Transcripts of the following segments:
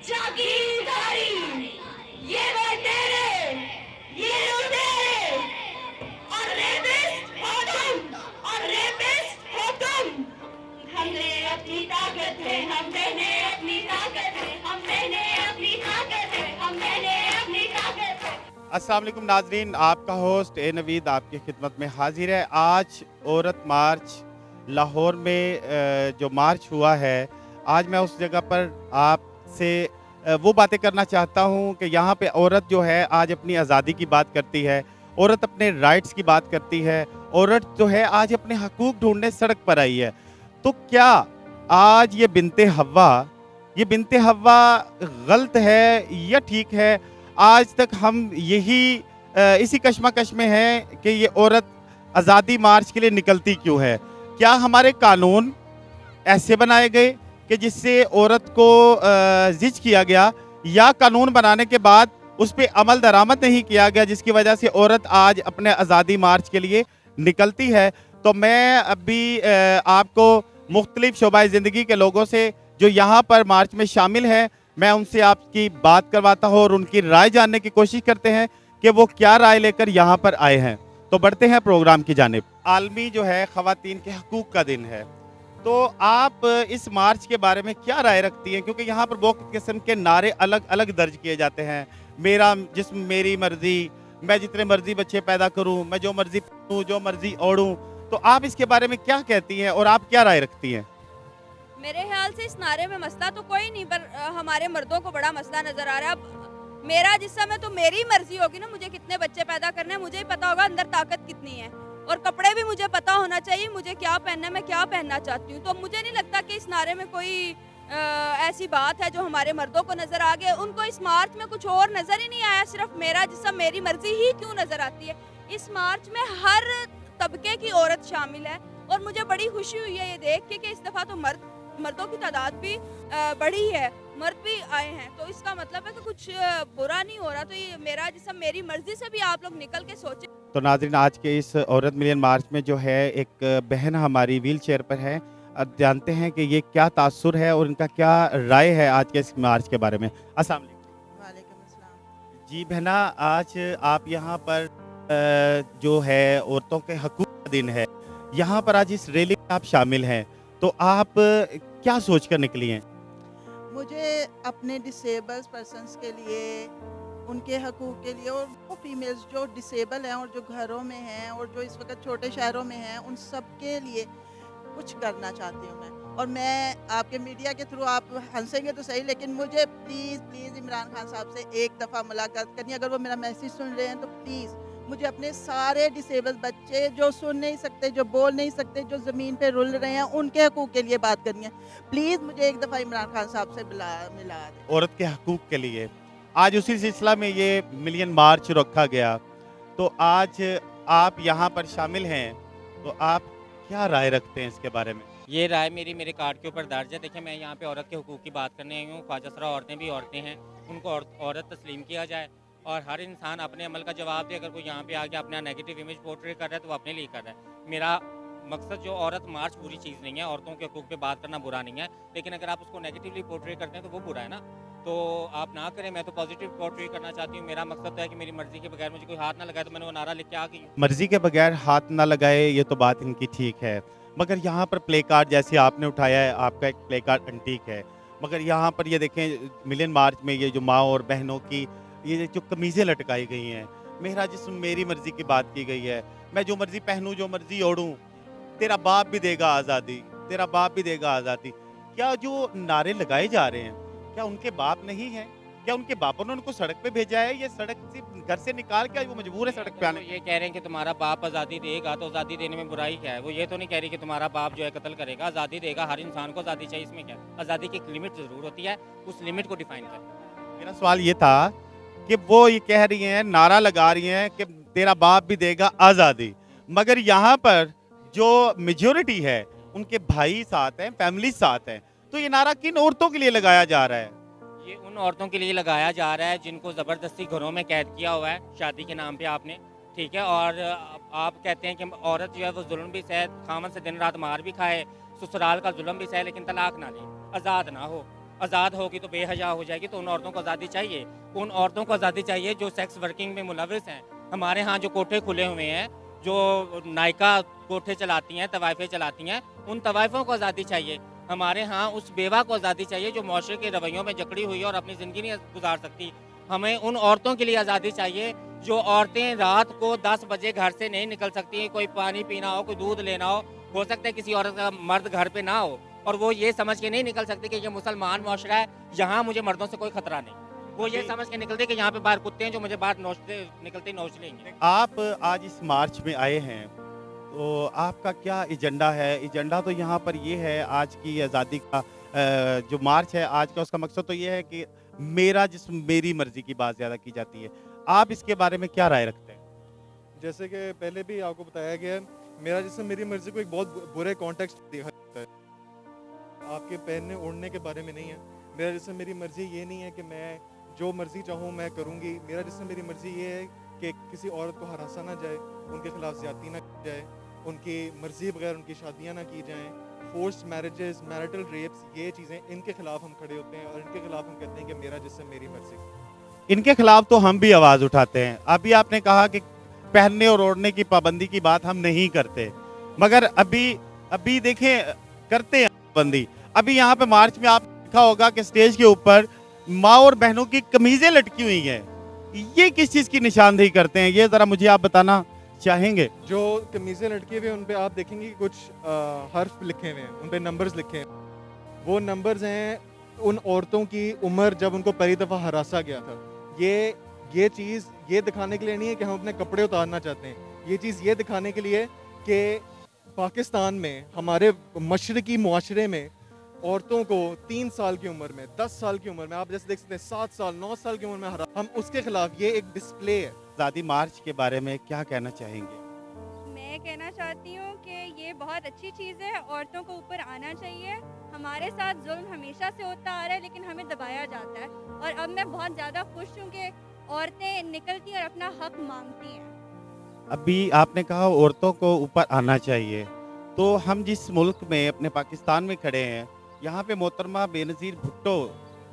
जागीरदारी, ये लुटेरे, ये लुटेरे, और रेपिस्ट हो तुम, और रेपिस्ट हो तुम। हमने अपनी ताकत है, हम देने अपनी ताकत है, हम देने अपनी ताकत है, हम देने अपनी ताकत है। अस्सलाम वालेकुम नाजरीन, आपका होस्ट ए नवीद आपकी खिदमत में हाजिर है। आज औरत मार्च लाहौर में जो मार्च हुआ है, आज मैं उस जगह पर आपसे वो बातें करना चाहता हूँ कि यहाँ पे औरत जो है आज अपनी आज़ादी की बात करती है, औरत अपने राइट्स की बात करती है, औरत जो है आज अपने हकूक़ ढूंढने सड़क पर आई है। तो क्या आज ये बिनते हव्वा गलत है या ठीक है? आज तक हम इसी कश्मकश में हैं कि ये औरत आज़ादी मार्च के लिए निकलती क्यों है? क्या हमारे कानून ऐसे बनाए गए कि जिससे औरत को ज़िज किया गया, या कानून बनाने के बाद उस पर अमल दरामद नहीं किया गया जिसकी वजह से औरत आज अपने आज़ादी मार्च के लिए निकलती है? तो मैं अभी आपको मुख्तलिफ शोबाए ज़िंदगी के लोगों से जो यहाँ पर मार्च में शामिल हैं, मैं उनसे आपकी बात करवाता हूँ और उनकी राय जानने की कोशिश करते हैं कि वो क्या राय लेकर यहाँ पर आए हैं। तो बढ़ते हैं प्रोग्राम की जानिब। आलमी जो है ख़वातीन के हकूक़ का दिन है, तो आप इस मार्च के बारे में क्या राय रखती हैं? क्योंकि यहाँ पर बहुत किस्म के नारे अलग अलग दर्ज किए जाते हैं। मेरा जिस्म मेरी मर्ज़ी, मैं जितने मर्ज़ी बच्चे पैदा करूँ, मैं जो मर्ज़ी पहनूँ, जो मर्ज़ी ओढ़ूँ। तो आप इसके बारे में क्या कहती हैं और आप क्या राय रखती हैं? मेरे ख्याल से इस नारे में मसला तो कोई नहीं, पर हमारे मर्दों को बड़ा मसला नज़र आ रहा है। अब मेरा जिस्म है तो मेरी मर्जी होगी ना, मुझे कितने बच्चे पैदा करने हैं, मुझे ही पता होगा अंदर ताकत कितनी है, और कपड़े भी मुझे पता होना चाहिए मुझे क्या पहनना है, मैं क्या पहनना चाहती हूँ। तो मुझे नहीं लगता कि इस नारे में कोई ऐसी बात है जो हमारे मर्दों को नज़र आ गए। उनको इस मार्च में कुछ और नज़र ही नहीं आया, सिर्फ मेरा जिस्म मेरी मर्जी ही क्यों नज़र आती है। इस मार्च में हर तबके की औरत शामिल है, और मुझे बड़ी खुशी हुई है ये देख के कि इस दफ़ा तो मर्दों की तादाद भी बढ़ी है, मर्द भी आए हैं। तो इसका मतलब है कि कुछ बुरा नहीं हो रहा। तो ये मेरा जिस्म मेरी मर्जी से भी आप लोग निकल के सोचें। तो नाज़रीन, आज के इस औरत मिलियन मार्च में जो है एक बहन हमारी व्हील चेयर पर है। अब जानते हैं कि ये क्या तासुर है और इनका क्या राय है आज के इस मार्च के बारे में। अस्सलाम वालेकुम। वालेकुम अस्सलाम। जी बहना, आज आप यहाँ पर जो है औरतों के हकूक़ का दिन है, यहाँ पर आज इस रैली में आप शामिल हैं, तो आप क्या सोच कर निकली हैं? मुझे अपने डिसेबल्ड पर्सनस के लिए, उनके हकूक़ के लिए, और वो फीमेल्स जो डिसेबल हैं और जो घरों में हैं और जो इस वक्त छोटे शहरों में हैं, उन सब के लिए कुछ करना चाहती हूँ मैं। और मैं आपके मीडिया के थ्रू, आप हंसेंगे तो सही, लेकिन मुझे प्लीज़ इमरान खान साहब से एक दफ़ा मुलाकात करनी है। अगर वो मेरा मैसेज सुन रहे हैं तो प्लीज़ मुझे अपने सारे डिसेबल बच्चे जो सुन नहीं सकते, जो बोल नहीं सकते, जो ज़मीन पे रुल रहे हैं, उनके हकूक़ के लिए बात करनी है। प्लीज़ मुझे एक दफ़ा इमरान खान साहब से मिला दें। औरत के हकूक़ के लिए आज उसी सिलसिला में ये मिलियन मार्च रखा गया, तो आज आप यहाँ पर शामिल हैं, तो आप क्या राय रखते हैं इसके बारे में? ये राय मेरे कार्ड के ऊपर दर्ज है। देखिए, मैं यहाँ पे औरत के हुकूक की बात करने आई हूँ। ख्वाजा औरतें भी औरतें हैं, उनको औरत तस्लीम किया जाए, और हर इंसान अपने अमल का जवाब दे। अगर कोई यहाँ पे आके अपना नेगेटिव इमेज पोर्ट्रे कर रहा है तो वो अपने लिए कर रहा है। मेरा मकसद जो औरत मार्च बुरी चीज़ नहीं है, औरतों के हुकूक पे बात करना बुरा नहीं है, लेकिन अगर आप उसको नेगेटिवली पोर्ट्रे करते हैं तो वो बुरा है ना। तो आप ना करें, मैं तो पॉजिटिव पोर्ट्रे करना चाहती हूँ। मेरा मकसद है कि मेरी मर्जी के बगैर मुझे कोई हाथ ना लगाए, तो मैंने वो नारा लिख के आ गई। मर्जी के बगैर हाथ ना लगाए, ये तो बात इनकी ठीक है, मगर यहाँ पर प्ले कार्ड जैसे आपने उठाया है, आपका एक प्ले कार्ड एंटीक है, मगर यहाँ पर ये देखें मिलियन मार्च में ये जो माँ और बहनों की ये जो कमीज़ें लटकाई गई हैं, मेरा जिस्म मेरी मर्जी की बात की गई है, मैं जो मर्जी पहनूँ, जो मर्जी ओढ़ूँ, तेरा बाप भी देगा आज़ादी, तेरा बाप भी देगा आज़ादी। क्या जो नारे लगाए जा रहे हैं, क्या उनके बाप नहीं हैं? क्या उनके बापों ने उनको सड़क पे भेजा है? ये सड़क से घर से निकाल के वो मजबूर है सड़क पे आने? ये कह रहे हैं कि तुम्हारा बाप आज़ादी देगा, तो आज़ादी देने में बुराई क्या है? वो ये तो नहीं कह रही कि तुम्हारा बाप जो है कत्ल करेगा। आज़ादी देगा, हर इंसान को आज़ादी चाहिए, इसमें क्या है? आज़ादी की एक लिमिट ज़रूर होती है, उस लिमिट को डिफाइन करें। मेरा सवाल ये था कि वो ये कह रही हैं, नारा लगा रही हैं कि तेरा बाप भी देगा आज़ादी, मगर यहाँ पर जो मेजॉरिटी है उनके भाई साथ हैं, फैमिली साथ हैं, तो ये नारा किन औरतों के लिए लगाया जा रहा है? ये उन औरतों के लिए लगाया जा रहा है जिनको ज़बरदस्ती घरों में कैद किया हुआ है शादी के नाम पे आपने, ठीक है। और आप कहते हैं कि औरत जो है वो जुल्म भी सहे, खामन से दिन रात मार भी खाए, ससुराल का जुल्म भी सहे, लेकिन तलाक ना ले, आज़ाद ना हो। آزاد ہوگی تو بے حیا ہو جائے گی. تو ان عورتوں کو آزادی چاہیے, ان عورتوں کو آزادی چاہیے جو سیکس ورکنگ میں ملوث ہیں. ہمارے ہاں جو کوٹھے کھلے ہوئے ہیں, جو نائکا کوٹھے چلاتی ہیں, طوائفیں چلاتی ہیں, ان طوائفوں کو آزادی چاہیے. ہمارے ہاں اس بیوہ کو آزادی چاہیے جو معاشرے کے رویوں میں جکڑی ہوئی ہے اور اپنی زندگی نہیں گزار سکتی. ہمیں ان عورتوں کے لیے آزادی چاہیے جو عورتیں رات کو 10 بجے گھر سے نہیں نکل سکتی, کوئی پانی پینا ہو, کوئی دودھ لینا ہو سکتا ہے کسی عورت کا مرد گھر پہ نہ ہو, اور وہ یہ سمجھ کے نہیں نکل سکتی کہ یہ مسلمان معاشرہ ہے, یہاں مجھے مردوں سے کوئی خطرہ نہیں. وہ یہ سمجھ کے نکلتے کہ یہاں پہ باہر کتے ہیں جو مجھے باہر نکلتے نوچ لیں گے. آپ آج اس مارچ میں آئے ہیں, تو آپ کا کیا ایجنڈا ہے؟ ایجنڈا تو یہاں پر یہ ہے, آج کی آزادی کا جو مارچ ہے آج کا, اس کا مقصد تو یہ ہے کہ میرا جسم میری مرضی کی بات زیادہ کی جاتی ہے. آپ اس کے بارے میں کیا رائے رکھتے ہیں؟ جیسے کہ پہلے بھی آپ کو بتایا گیا ہے, میرا جسم میری مرضی کو ایک بہت برے کانٹیکسٹ دیا جاتا ہے. آپ کے پہننے اوڑھنے کے بارے میں نہیں ہے. میرا جسم میری مرضی یہ نہیں ہے کہ میں جو مرضی چاہوں میں کروں گی. میرا جسم میری مرضی یہ ہے کہ کسی عورت کو ہراسا نہ جائے, ان کے خلاف زیادتی نہ کی جائے, ان کی مرضی بغیر ان کی شادیاں نہ کی جائیں, فورسڈ میرجز, میرٹل ریپس, یہ چیزیں ان کے خلاف ہم کھڑے ہوتے ہیں, اور ان کے خلاف ہم کہتے ہیں کہ میرا جسم میری مرضی. ان کے خلاف تو ہم بھی آواز اٹھاتے ہیں. ابھی آپ نے کہا کہ پہننے اور اوڑھنے کی پابندی کی بات ہم نہیں کرتے, مگر ابھی دیکھیں کرتے ہیں پابندی. ابھی یہاں پہ مارچ میں آپ نے دیکھا ہوگا کہ اسٹیج کے اوپر ماں اور بہنوں کی قمیضیں لٹکی ہوئی ہیں. یہ کس چیز کی نشاندہی کرتے ہیں, یہ ذرا مجھے آپ بتانا چاہیں گے؟ جو قمیضیں لٹکے ہوئے ان پہ آپ دیکھیں گے کہ کچھ حرف لکھے ہوئے ہیں, ان پہ نمبرز لکھے ہیں. وہ نمبرز ہیں ان عورتوں کی عمر جب ان کو پہلی دفعہ ہراسا گیا تھا. یہ چیز یہ دکھانے کے لیے نہیں ہے کہ ہم اپنے کپڑے اتارنا چاہتے ہیں. یہ چیز یہ دکھانے کے لیے کہ پاکستان میں, ہمارے مشرقی معاشرے میں, عورتوں کو 3 سال کی عمر میں, 10 سال کی عمر میں, آپ جیسے دیکھ سکتے ہیں 7 سال 9 سال کی عمر میں ہم اس کے خلاف, یہ ایک ڈسپلے ہے. آزادی مارچ کے بارے میں کیا کہنا چاہیں گے؟ میں کہنا چاہتی ہوں کہ یہ بہت اچھی چیز ہے, عورتوں کو اوپر آنا چاہیے. ہمارے ساتھ ظلم ہمیشہ سے ہوتا آ رہا ہے لیکن ہمیں دبایا جاتا ہے, اور اب میں بہت زیادہ خوش ہوں کہ عورتیں نکلتی ہیں اور اپنا حق مانگتی ہیں. ابھی آپ نے کہا عورتوں کو اوپر آنا چاہیے, تو ہم جس ملک میں اپنے پاکستان میں کھڑے ہیں, یہاں پہ محترمہ بے نظیر بھٹو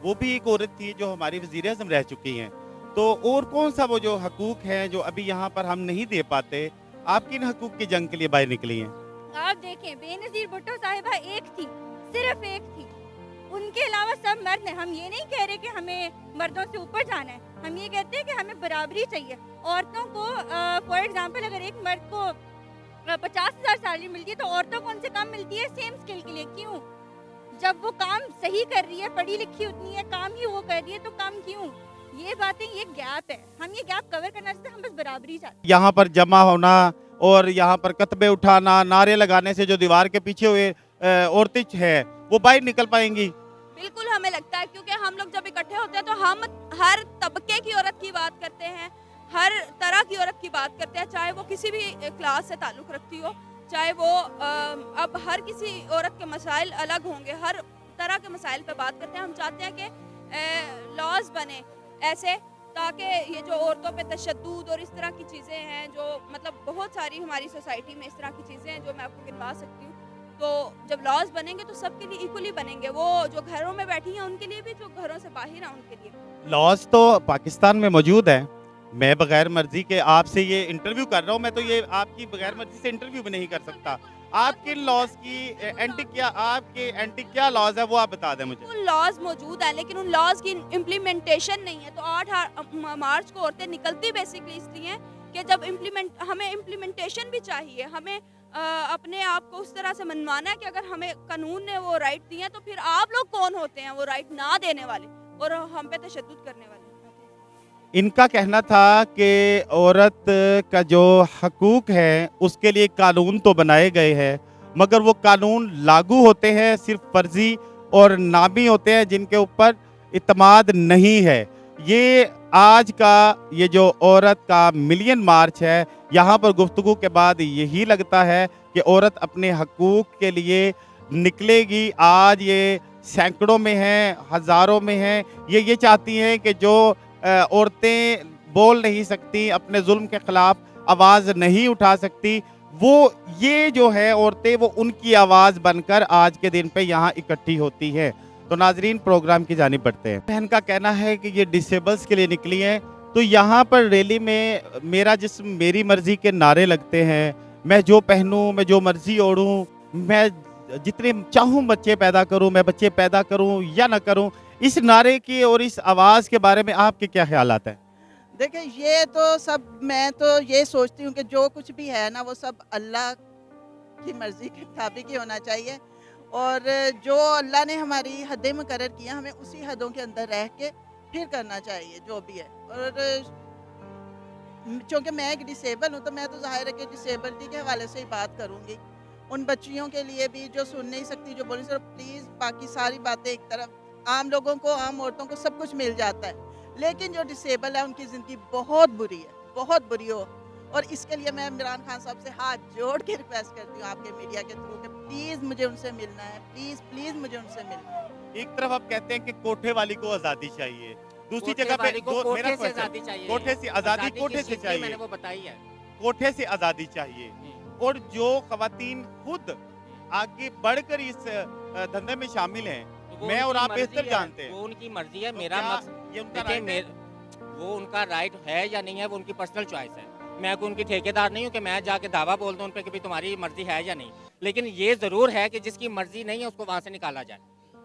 وہ بھی ایک عورت تھی جو ہماری وزیر اعظم رہ چکی ہیں. تو اور کون سا وہ جو حقوق ہیں جو ابھی یہاں پر ہم نہیں دے پاتے, آپ کن حقوق کی جنگ کے لیے باہر نکلی ہیں؟ آپ دیکھیں بے نظیر بھٹو صاحبہ ایک تھی, صرف ایک تھی, ان کے علاوہ سب مرد ہیں. ہم یہ نہیں کہہ رہے کہ ہمیں مردوں سے اوپر جانا ہے, ہم یہ کہتے ہیں کہ ہمیں برابری چاہیے. عورتوں کو فار ایگزامپل اگر ایک مرد کو 50,000 سیلری ملتی ہے تو عورتوں کو ان سے کم ملتی ہے سیم اسکل کے لیے. کیوں؟ جب وہ کام صحیح کر رہی ہے, پڑھی لکھی اتنی ہے, کام ہی وہ کر رہی ہے, تو کم کیوں؟ یہ باتیں, یہ گیپ ہے, ہم یہ گیپ کور کرنا چاہتے ہیں. ہم بس برابری چاہتے ہیں. یہاں پر جمع ہونا اور یہاں پر کتبے اٹھانا, نعرے لگانے سے جو دیوار کے پیچھے ہوئے عورتیں ہیں وہ باہر نکل پائیں گی؟ بالکل ہمیں لگتا ہے, کیونکہ ہم لوگ جب اکٹھے ہوتے ہیں تو ہم ہر طبقے کی عورت کی بات کرتے ہیں, ہر طرح کی عورت کی بات کرتے ہیں, چاہے وہ کسی بھی کلاس سے تعلق رکھتی ہو, چاہے وہ اب ہر کسی عورت کے مسائل الگ ہوں گے, ہر طرح کے مسائل پہ بات کرتے ہیں. ہم چاہتے ہیں کہ لاز بنے ایسے تاکہ یہ جو عورتوں پہ تشدد اور اس طرح کی چیزیں ہیں, جو مطلب بہت ساری ہماری سوسائٹی میں اس طرح کی چیزیں ہیں جو میں آپ کو گنوا سکتی ہوں, تو جب لاز بنیں گے تو سب کے لیے ایکولی بنیں گے. وہ جو گھروں میں بیٹھی ہیں ان کے لیے بھی, جو گھروں سے باہر ہیں ان کے لیے. لاز تو پاکستان میں موجود ہیں. میں بغیر مرضی کے آپ سے یہ انٹرویو کر رہا ہوں, میں تو یہ آپ کی بغیر مرضی سے انٹرویو بھی نہیں کر سکتا. آپ کن لاز کی اینٹی کیا لاز ہے وہ آپ بتا دیں مجھے. ان لاز موجود ہیں لیکن ان لاز کی امپلیمنٹیشن نہیں ہے. تو 8 مارچ کو عورتیں نکلتی بیسکلی اس لیے کہ جب ہمیں امپلیمنٹیشن بھی چاہیے. ہمیں اپنے آپ کو اس طرح سے منوانا ہے کہ اگر ہمیں قانون نے وہ رائٹ دی ہیں تو پھر آپ لوگ کون ہوتے ہیں وہ رائٹ نہ دینے والے اور ہم پہ تشدد کرنے والے. ان کا کہنا تھا کہ عورت کا جو حقوق ہے اس کے لیے قانون تو بنائے گئے ہیں, مگر وہ قانون لاگو ہوتے ہیں صرف فرضی اور نامی ہوتے ہیں, جن کے اوپر اعتماد نہیں ہے. یہ آج کا یہ جو عورت کا ملین مارچ ہے, یہاں پر گفتگو کے بعد یہی لگتا ہے کہ عورت اپنے حقوق کے لیے نکلے گی. آج یہ سینکڑوں میں ہیں, ہزاروں میں ہیں. یہ چاہتی ہیں کہ جو عورتیں بول نہیں سکتی, اپنے ظلم کے خلاف آواز نہیں اٹھا سکتی, وہ یہ جو ہے عورتیں وہ ان کی آواز بن کر آج کے دن پہ یہاں اکٹھی ہوتی ہے. तो नाजरीन प्रोग्राम की जानिब बढ़ते हैं। बहन का कहना है कि ये डिसेबल्स के लिए निकली हैं, तो यहाँ पर रैली में मेरा जिस्म मेरी मर्जी के नारे लगते हैं। मैं जो पहनूं, मैं जो मर्जी ओढ़ूं, मैं जितने चाहूं बच्चे पैदा करूं, मैं बच्चे पैदा करूं या ना करूं, इस नारे की और इस आवाज़ के बारे में आपके क्या ख्यालात हैं? देखिए ये तो सब, मैं तो ये सोचती हूँ कि जो कुछ भी है ना वो सब अल्लाह की मर्ज़ी के मुताबिक ही होना चाहिए, और जो अल्लाह ने हमारी हदें मुकर्रर की हैं हमें उसी हदों के अंदर रह के फिर करना चाहिए जो भी है। और चूँकि मैं एक डिसेबल हूँ तो मैं तो ज़ाहिर है कि डिसेबिलिटी के हवाले से ही बात करूँगी। उन बच्चियों के लिए भी जो सुन नहीं सकती, जो बोल नहीं सकती, प्लीज़ बाकी सारी बातें एक तरफ, आम लोगों को, आम औरतों को सब कुछ मिल जाता है, लेकिन जो डिसेबल है उनकी ज़िंदगी बहुत बुरी है, बहुत बुरी हो। और इसके लिए मैं इमरान खान साहब से हाथ जोड़ के रिक्वेस्ट करती हूँ आपके मीडिया के थ्रू कि प्लीज़ मुझे उनसे मिलना है, प्लीज़ प्लीज़ मुझे उनसे मिलना है। एक तरफ आप कहते हैं कि कोठे वाली को आज़ादी चाहिए, दूसरी जगह पे वाली को कोठे मेरा से question, आज़ादी चाहिए। कोठे से आज़ादी, कोठे किस से चीज़ की चाहिए, मैंने वो बताई है। कोठे से आज़ादी चाहिए। और जो ख़वातीन खुद आगे बढ़कर इस धंधे में शामिल हैं, तो वो मैं और उनकी आप मर्ज़ी बेहतर है, जानते हैं। वो उनकी मर्जी है। तो मेरा क्या मकसद ये उनका देखिए, राइट है? वो उनका राइट है या नहीं है, वो उनकी पर्सनल चॉइस है। मैं कोई उनकी ठेकेदार नहीं हूँ कि मैं जाके दावा बोल दूँ उन पर कि भाई तुम्हारी मर्जी है या नहीं। लेकिन ये ज़रूर है कि जिसकी मर्जी नहीं है उसको वहाँ से निकाला जाए।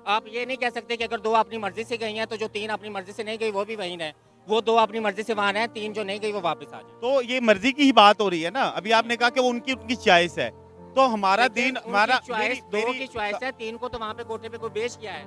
आप ये नहीं कह सकते कि अगर 2 अपनी मर्जी से गई हैं तो जो 3 अपनी मर्जी से नहीं गई वो भी वहीं है। वो 2 अपनी मर्जी से वहाँ हैं, 3 जो नहीं गई वो वापस आ जाए। तो ये मर्जी की ही बात हो रही है ना। अभी आपने कहा कि वो उनकी उनकी चॉइस है, तो हमारा लेकिन दिन, उनकी हमारा चॉइस, 2 की चॉइस है, 3 को तो वहाँ पे कोठे पे कोई बेच किया है।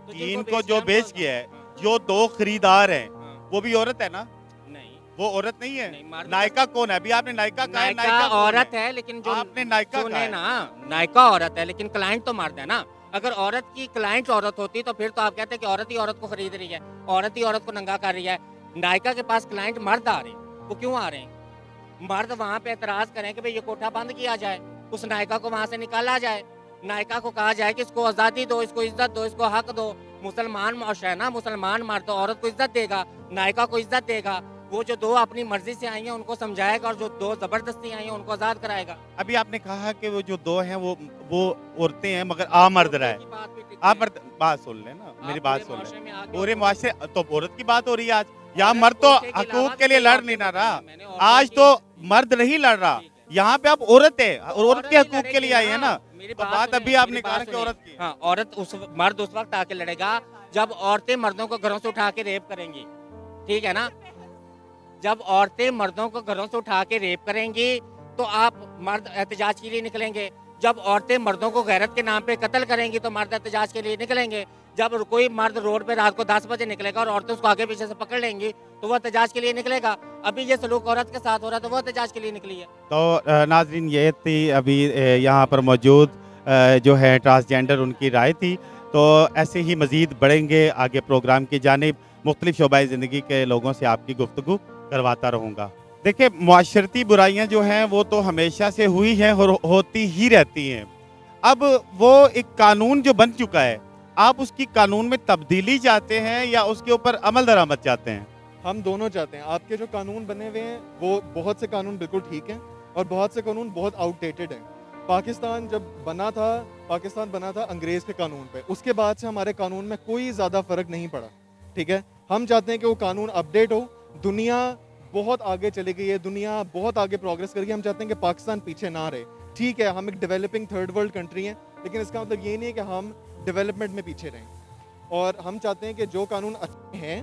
तो जिनको 3 को बेच जो किया बेच उनको- किया है, हाँ, जो 2 खरीदार हैं, हाँ, वो भी औरत है ना? नहीं वो औरत नहीं है? नहीं, मर्द- नायिका कौन है? अभी आपने नायिका कहा है, नायिका कौन औरत है, लेकिन जो आपने नायिका सुने कहा है। ना, नायिका औरत है लेकिन क्लाइंट तो मर्द है ना। अगर औरत की क्लाइंट औरत होती तो फिर तो आप कहते हैं कि औरत ही औरत को खरीद रही है, औरत ही औरत को नंगा कर रही है। नायिका के पास क्लाइंट मर्द आ रहे हैं, वो क्यों आ रहे हैं? मर्द वहाँ पे एतराज करें कि भाई ये कोठा बंद किया जाए, उस नायिका को वहाँ से निकाला जाए, नायिका को कहा जाए कि इसको आज़ादी दो, इसको इज्जत दो, इसको हक दो। मुसलमान माशरा है ना, मुसलमान मर्द तो औरत को इज्जत देगा, नायिका को इज्जत देगा। वो जो 2 अपनी मर्जी से आई हैं उनको समझाएगा, और जो 2 जबरदस्ती आई हैं उनको आज़ाद कराएगा। अभी आपने कहा कि वो जो 2 हैं वो औरतें हैं मगर आमर्द रहा है। आप मर्द, बात सुन लें ना, मेरी बात सुन लें। पूरे मुआशरे तो औरत की बात हो रही है आज। यहाँ मर्द तो हकूक के लिए लड़ नहीं ना रहा, आज तो मर्द नहीं लड़ रहा, यहाँ पे आप औरत है और औरत के हकूक के लिए आई है ना। तो बात अभी आपने कहा कि औरत की। हाँ, औरत मर्द उस वक्त आके लड़ेगा जब औरतें मर्दों को घरों से उठा के रेप करेंगी, ठीक है ना। जब औरतें मर्दों को घरों से उठा के रेप करेंगी तो आप मर्द एहतजाज के लिए निकलेंगे। जब औरतें मर्दों को गैरत के नाम पे कत्ल करेंगी तो मर्द एहतजाज के लिए निकलेंगे। जब कोई मर्द रोड पे रात को 10 बजे निकलेगा और औरतें उसको आगे पीछे से पकड़ लेंगी तो वो एहतजाज के लिए निकलेगा। अभी ये सलूक औरत के साथ हो रहा है तो वो एहतजाज के लिए निकली है। तो नाजरीन ये थी अभी यहाँ पर मौजूद जो है ट्रांसजेंडर, उनकी राय थी। तो ऐसे ही मज़ीद बढ़ेंगे आगे प्रोग्राम की जानिब, मुख्तलिफ शोबाए ज़िंदगी के लोगों से आपकी गुफ्तगू करवाता रहूँगा। देखिए मुआशरती बुराइयाँ जो हैं वो तो हमेशा से हुई हैं और होती ही रहती हैं। अब वो एक कानून जो बन चुका है, आप उसकी कानून में तब्दीली चाहते हैं या उसके ऊपर अमल दरामद चाहते हैं? हम दोनों चाहते हैं। आपके जो कानून बने हुए हैं वो बहुत से कानून बिल्कुल ठीक हैं और बहुत से कानून बहुत आउटडेटेड हैं। पाकिस्तान बना था अंग्रेज़ के कानून पे, उसके बाद से हमारे कानून में कोई ज़्यादा फ़र्क नहीं पड़ा, ठीक है। हम चाहते हैं कि वो कानून अपडेट हो। दुनिया बहुत आगे चली गई है, दुनिया बहुत आगे प्रोग्रेस कर गई है। हम चाहते हैं कि पाकिस्तान पीछे ना रहे। ठीक है, हम एक डेवलपिंग थर्ड वर्ल्ड कंट्री हैं, लेकिन इसका मतलब ये नहीं है कि हम डेवलपमेंट में पीछे रहें। और हम चाहते हैं कि जो कानून अच्छे हैं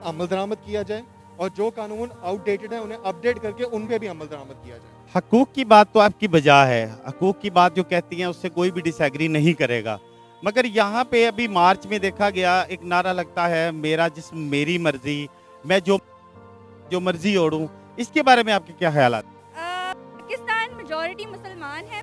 अमल दरामद किया जाए और जो कानून आउटडेटेड है उन्हें अपडेट करके उन पे भी अमल दरामद किया जाए। हकूक़ की बात तो आपकी बजा है, हकूक़ की बात जो कहती हैं उससे कोई भी डिसएग्री नहीं करेगा। मगर यहाँ पे अभी मार्च में देखा गया एक नारा लगता है, मेरा जिस्म मेरी मर्जी, मैं जो मर्जी ओढ़ूं। इसके बारे में आपके क्या ख्यालात? पाकिस्तान मेजॉरिटी मुसलमान है,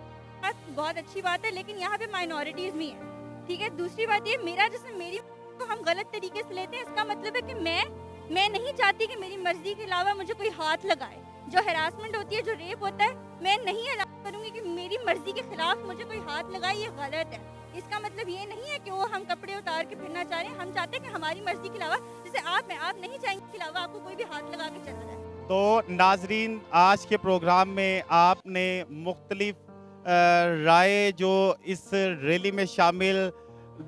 बहुत अच्छी बात है, लेकिन यहाँ पे माइनॉरिटीज़ भी हैं, ठीक है। दूसरी बात ये, मेरा जिस्म मेरी को हम गलत तरीके से लेते हैं। इसका मतलब है कि मैं नहीं चाहती कि मेरी मर्जी के अलावा मुझे कोई हाथ लगाए। जो हरासमेंट होती है, जो रेप होता है, मैं नहीं अलाउ करूँगी कि मेरी मर्जी के खिलाफ मुझे कोई हाथ लगाए, ये गलत है। इसका मतलब ये नहीं है कि वो हम कपड़े उतार के फिरना चाह रहे हैं। हम चाहते हैं कि हमारी मर्जी के अलावा, जैसे आप नहीं चाहेंगे के अलावा आपको कोई भी हाथ लगा के चला जाए। तो नाजरीन, आज के प्रोग्राम में आपने मुख्तलिफ राय जो इस रैली में शामिल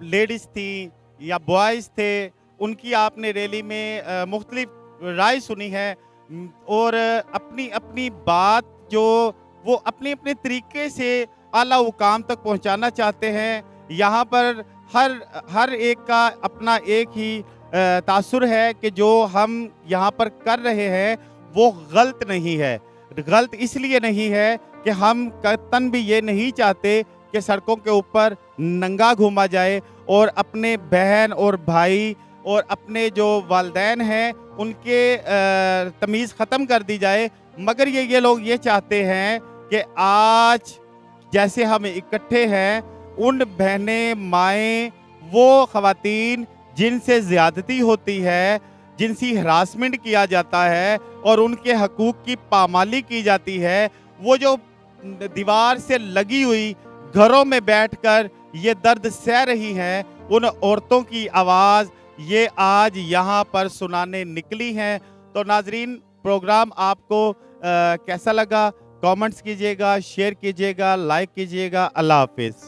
लेडीज़ थी, या बॉयज़ थे, उनकी आपने रैली में मुख्तलिफ राय सुनी है और अपनी अपनी बात जो वो अपने अपने तरीके से आला मुकाम तक पहुंचाना चाहते हैं। यहाँ पर हर एक का अपना एक ही तासुर है कि जो हम यहाँ पर कर रहे हैं वो गलत नहीं है। गलत इसलिए नहीं है कि हम कतन भी ये नहीं चाहते कि सड़कों के ऊपर नंगा घूमा जाए और अपने बहन और भाई और अपने जो वालिदैन हैं उनके तमीज़ ख़त्म कर दी जाए, मगर ये लोग ये चाहते हैं कि आज जैसे हम इकट्ठे हैं, उन बहनें माएँ वो ख़वातीन जिनसे ज़्यादती होती है, जिनसी हरासमेंट किया जाता है और उनके हकूक़ की पामाली की जाती है, वो जो दीवार से लगी हुई घरों में बैठकर ये दर्द सह रही हैं, उन औरतों की आवाज़ ये आज यहाँ पर सुनाने निकली हैं। तो नाजरीन, प्रोग्राम आपको कैसा लगा? कमेंट्स कीजिएगा, शेयर कीजिएगा, लाइक कीजिएगा। अल्लाह हाफिज़।